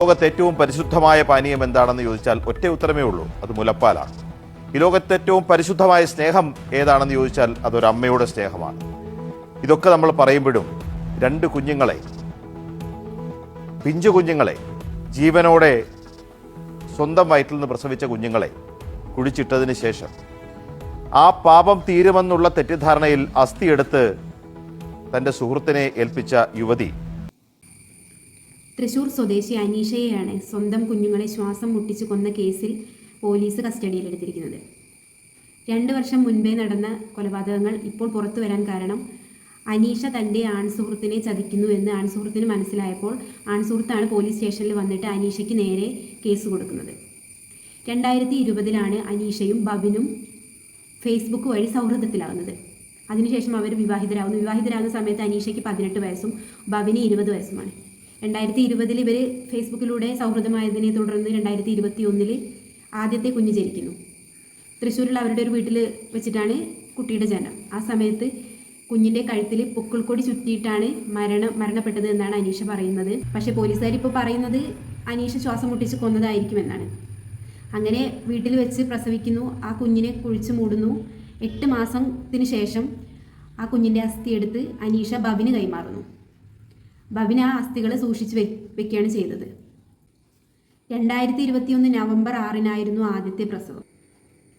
ലോകത്തെ ഏറ്റവും പരിശുദ്ധമായ പാനീയം എന്താണെന്ന് ചോദിച്ചാൽ ഒറ്റ ഉത്തരമേ ഉള്ളൂ, അത് മുലപ്പാലാണ്. ഈ ലോകത്തെ ഏറ്റവും പരിശുദ്ധമായ സ്നേഹം ഏതാണെന്ന് ചോദിച്ചാൽ അതൊരു അമ്മയുടെ സ്നേഹമാണ്. ഇതൊക്കെ നമ്മൾ പറയുമ്പോഴും രണ്ട് കുഞ്ഞുങ്ങളെ, പിഞ്ചു കുഞ്ഞുങ്ങളെ, ജീവനോടെ സ്വന്തം വയറ്റിൽ നിന്ന് പ്രസവിച്ച കുഞ്ഞുങ്ങളെ കുഴിച്ചിട്ടതിന് ശേഷം ആ പാപം തീരുമെന്നുള്ള തെറ്റിദ്ധാരണയിൽ അസ്ഥിയെടുത്ത് തൻ്റെ സുഹൃത്തിനെ ഏൽപ്പിച്ച യുവതി തൃശൂർ സ്വദേശി അനീഷയെയാണ് സ്വന്തം കുഞ്ഞുങ്ങളെ ശ്വാസം മുട്ടിച്ച് കൊന്ന കേസിൽ പോലീസ് കസ്റ്റഡിയിലെടുത്തിരിക്കുന്നത്. 2 വർഷം മുൻപേ നടന്ന കൊലപാതകങ്ങൾ ഇപ്പോൾ പുറത്തു വരാൻ കാരണം അനീഷ തൻ്റെ ആൺസുഹൃത്തിനെ ചതിക്കുന്നു എന്ന് ആൺസുഹൃത്തിന് മനസ്സിലായപ്പോൾ ആൺസുഹൃത്താണ് പോലീസ് സ്റ്റേഷനിൽ വന്നിട്ട് അനീഷയ്ക്ക് നേരെ കേസ് കൊടുക്കുന്നത്. 2020 അനീഷയും ബബിനും ഫേസ്ബുക്ക് വഴി സൗഹൃദത്തിലാവുന്നത്. അതിനുശേഷം അവർ വിവാഹിതരാകുന്ന സമയത്ത് അനീഷയ്ക്ക് 18 വയസ്സും ബബിന് 20 വയസ്സുമാണ്. 2020 ഇവർ ഫേസ്ബുക്കിലൂടെ സൗഹൃദമായതിനെ തുടർന്ന് 2021 ആദ്യത്തെ കുഞ്ഞ് ജനിക്കുന്നു. തൃശ്ശൂരിൽ അവരുടെ ഒരു വീട്ടിൽ വെച്ചിട്ടാണ് കുട്ടിയുടെ ജനനം. ആ സമയത്ത് കുഞ്ഞിൻ്റെ കഴുത്തിൽ പൊക്കിൾക്കൊടി ചുറ്റിയിട്ടാണ് മരണപ്പെട്ടത് എന്നാണ് അനീഷ പറയുന്നത്. പക്ഷേ പോലീസുകാർ ഇപ്പോൾ പറയുന്നത് അനീഷ ശ്വാസം മുട്ടിച്ച് കൊന്നതായിരിക്കുമെന്നാണ്. അങ്ങനെ വീട്ടിൽ വെച്ച് പ്രസവിക്കുന്നു, ആ കുഞ്ഞിനെ കുഴിച്ചു മൂടുന്നു. 8 മാസത്തിന് ശേഷം ആ കുഞ്ഞിൻ്റെ അസ്ഥി എടുത്ത് അനീഷ ബബിന് കൈമാറുന്നു. ബബിന് ആ അസ്ഥികൾ സൂക്ഷിച്ച് വെക്കുകയാണ് ചെയ്തത്. 2021 നവംബർ 6 ആദ്യത്തെ പ്രസവം.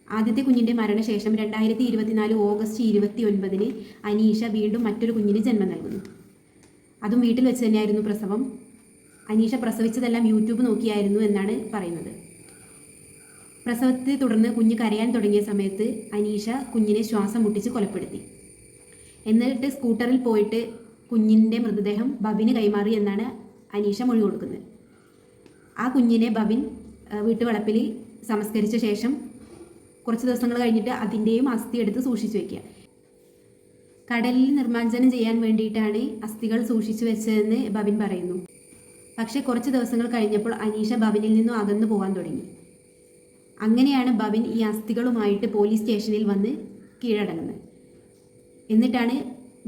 ആദ്യത്തെ കുഞ്ഞിൻ്റെ മരണശേഷം 2024 ഓഗസ്റ്റ് 29 അനീഷ വീണ്ടും മറ്റൊരു കുഞ്ഞിന് ജന്മം നൽകുന്നു. അതും വീട്ടിൽ വെച്ച് തന്നെയായിരുന്നു പ്രസവം. അനീഷ പ്രസവിച്ചതെല്ലാം യൂട്യൂബ് നോക്കിയായിരുന്നു എന്നാണ് പറയുന്നത്. പ്രസവത്തെ തുടർന്ന് കുഞ്ഞ് കരയാൻ തുടങ്ങിയ സമയത്ത് അനീഷ കുഞ്ഞിനെ ശ്വാസം മുട്ടിച്ച് കൊലപ്പെടുത്തി. എന്നിട്ട് സ്കൂട്ടറിൽ പോയിട്ട് കുഞ്ഞിൻ്റെ മൃതദേഹം ബബിന് കൈമാറി എന്നാണ് അനീഷ മൊഴി കൊടുക്കുന്നത്. ആ കുഞ്ഞിനെ ബബിൻ വീട്ടുവളപ്പിൽ സംസ്കരിച്ച ശേഷം കുറച്ച് ദിവസങ്ങൾ കഴിഞ്ഞിട്ട് അതിൻ്റെയും അസ്ഥി എടുത്ത് സൂക്ഷിച്ചു വയ്ക്കുക. കടലിൽ നിർമ്മാർജ്ജനം ചെയ്യാൻ വേണ്ടിയിട്ടാണ് അസ്ഥികൾ സൂക്ഷിച്ചു വെച്ചതെന്ന് ബബിൻ പറയുന്നു. പക്ഷേ കുറച്ച് ദിവസങ്ങൾ കഴിഞ്ഞപ്പോൾ അനീഷ ബബിനിൽ നിന്നും അകന്നു പോകാൻ തുടങ്ങി. അങ്ങനെയാണ് ബബിൻ ഈ അസ്ഥികളുമായിട്ട് പോലീസ് സ്റ്റേഷനിൽ വന്ന് കീഴടങ്ങുന്നത്. എന്നിട്ടാണ്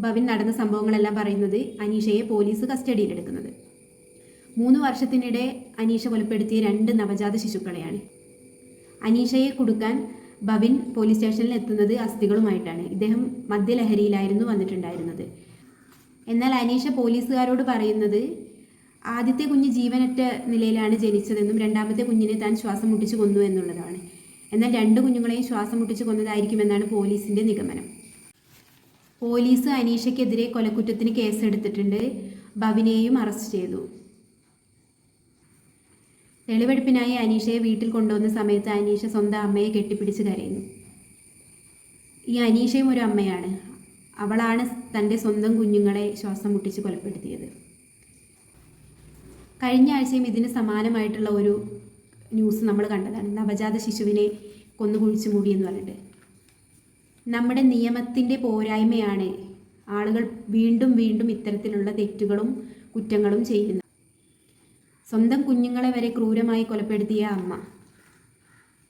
ബബിൻ നടന്ന സംഭവങ്ങളെല്ലാം പറയുന്നത്. അനീഷയെ പോലീസ് കസ്റ്റഡിയിലെടുക്കുന്നത്. 3 വർഷത്തിനിടെ അനീഷ കൊലപ്പെടുത്തിയ 2 നവജാത ശിശുക്കളെയാണ്. അനീഷയെ കൊടുക്കാൻ ബബിൻ പോലീസ് സ്റ്റേഷനിൽ എത്തുന്നത് അസ്ഥികളുമായിട്ടാണ്. ഇദ്ദേഹം മദ്യലഹരിയിലായിരുന്നു വന്നിട്ടുണ്ടായിരുന്നത്. എന്നാൽ അനീഷ പോലീസുകാരോട് പറയുന്നത് ആദ്യത്തെ കുഞ്ഞ് ജീവനറ്റ നിലയിലാണ് ജനിച്ചതെന്നും രണ്ടാമത്തെ കുഞ്ഞിനെ താൻ ശ്വാസം മുട്ടിച്ച് കൊന്നു എന്നുള്ളതാണ്. എന്നാൽ 2 കുഞ്ഞുങ്ങളെയും ശ്വാസം മുട്ടിച്ച് കൊന്നതായിരിക്കുമെന്നാണ് പോലീസിൻ്റെ നിഗമനം. പോലീസ് അനീഷയ്ക്കെതിരെ കൊലക്കുറ്റത്തിന് കേസെടുത്തിട്ടുണ്ട്. ബബിനെയും അറസ്റ്റ് ചെയ്തു. തെളിവെടുപ്പിനായി അനീഷയെ വീട്ടിൽ കൊണ്ടുവന്ന സമയത്ത് അനീഷ സ്വന്തം അമ്മയെ കെട്ടിപ്പിടിച്ച് കരയുന്നു. ഈ അനീഷയും ഒരു അമ്മയാണ്. അവളാണ് തൻ്റെ സ്വന്തം കുഞ്ഞുങ്ങളെ ശ്വാസം മുട്ടിച്ച് കൊലപ്പെടുത്തിയത്. കഴിഞ്ഞ ആഴ്ചയും ഇതിന് സമാനമായിട്ടുള്ള ഒരു ന്യൂസ് നമ്മൾ കണ്ടതാണ്. നവജാത ശിശുവിനെ കൊന്നു കുഴിച്ചു മൂടി എന്ന് പറഞ്ഞിട്ട്. നമ്മുടെ നിയമത്തിൻ്റെ പോരായ്മയാണ് ആളുകൾ വീണ്ടും വീണ്ടും ഇത്തരത്തിലുള്ള തെറ്റുകളും കുറ്റങ്ങളും ചെയ്യുന്നത്. സ്വന്തം കുഞ്ഞുങ്ങളെ വരെ ക്രൂരമായി കൊലപ്പെടുത്തിയ അമ്മ.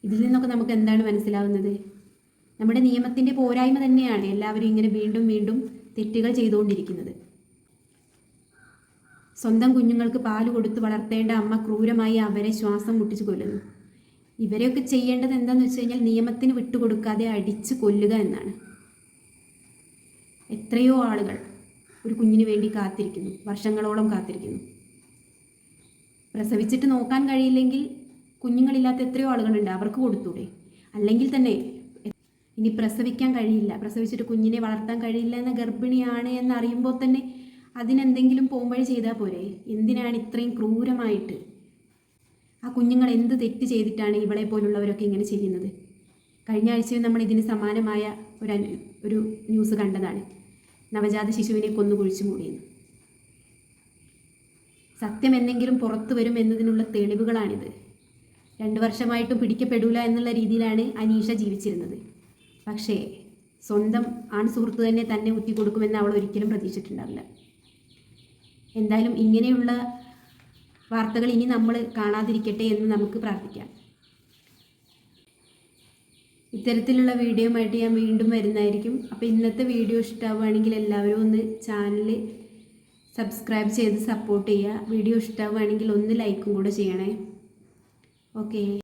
ഇതിൽ നിന്നൊക്കെ നമുക്ക് എന്താണ് മനസ്സിലാവുന്നത്? നമ്മുടെ നിയമത്തിൻ്റെ പോരായ്മ തന്നെയാണ് എല്ലാവരും ഇങ്ങനെ വീണ്ടും വീണ്ടും തെറ്റുകൾ ചെയ്തുകൊണ്ടിരിക്കുന്നത്. സ്വന്തം കുഞ്ഞുങ്ങൾക്ക് പാല് കൊടുത്ത് വളർത്തേണ്ട അമ്മ ക്രൂരമായി അവരെ ശ്വാസം മുട്ടിച്ച് കൊല്ലുന്നു. ഇവരെയൊക്കെ ചെയ്യേണ്ടത് എന്താണെന്ന് വെച്ച് കഴിഞ്ഞാൽ നിയമത്തിന് വിട്ടുകൊടുക്കാതെ അടിച്ച് കൊല്ലുക എന്നാണ്. എത്രയോ ആളുകൾ ഒരു കുഞ്ഞിന് വേണ്ടി കാത്തിരിക്കുന്നു, വർഷങ്ങളോളം കാത്തിരിക്കുന്നു. പ്രസവിച്ചിട്ട് നോക്കാൻ കഴിയില്ലെങ്കിൽ കുഞ്ഞുങ്ങളില്ലാത്ത എത്രയോ ആളുകളുണ്ട്, അവർക്ക് കൊടുത്തൂടെ? അല്ലെങ്കിൽ തന്നെ ഇനി പ്രസവിക്കാൻ കഴിയില്ല, പ്രസവിച്ചിട്ട് കുഞ്ഞിനെ വളർത്താൻ കഴിയില്ല എന്ന ഗർഭിണിയാണ് എന്നറിയുമ്പോൾ തന്നെ അതിനെന്തെങ്കിലും പോംവഴി ചെയ്താൽ പോരെ? എന്തിനാണ് ഇത്രയും ക്രൂരമായിട്ട്? ആ കുഞ്ഞുങ്ങൾ എന്ത് തെറ്റ് ചെയ്തിട്ടാണ് ഇവളെ പോലുള്ളവരൊക്കെ ഇങ്ങനെ ചെയ്യുന്നത്? കഴിഞ്ഞ ആഴ്ചയും നമ്മൾ ഇതിന് സമാനമായ ഒരു ന്യൂസ് കണ്ടതാണ്. നവജാത ശിശുവിനെ കൊന്നു കുഴിച്ചു മൂടിയെന്ന്. സത്യം എന്തെങ്കിലും പുറത്തു വരും എന്നതിനുള്ള തെളിവുകളാണിത്. 2 വർഷമായിട്ടും പിടിക്കപ്പെടൂല എന്നുള്ള രീതിയിലാണ് അനീഷ ജീവിച്ചിരുന്നത്. പക്ഷേ സ്വന്തം ആൺ സുഹൃത്ത് തന്നെ ഊറ്റിക്കൊടുക്കുമെന്ന് അവൾ ഒരിക്കലും പ്രതീക്ഷിച്ചിട്ടുണ്ടാവില്ല. എന്തായാലും ഇങ്ങനെയുള്ള വാർത്തകൾ ഇനി നമ്മൾ കാണാതിരിക്കട്ടെ എന്ന് നമുക്ക് പ്രാർത്ഥിക്കാം. ഇത്തരത്തിലുള്ള വീഡിയോയുമായിട്ട് ഞാൻ വീണ്ടും വരുന്നതായിരിക്കും. അപ്പോൾ ഇന്നത്തെ വീഡിയോ ഇഷ്ടമാവുകയാണെങ്കിൽ എല്ലാവരും ഒന്ന് ചാനൽ സബ്സ്ക്രൈബ് ചെയ്ത് സപ്പോർട്ട് ചെയ്യുക. വീഡിയോ ഇഷ്ടമാവുകയാണെങ്കിൽ ഒന്ന് ലൈക്കും കൂടെ ചെയ്യണേ. ഓക്കേ.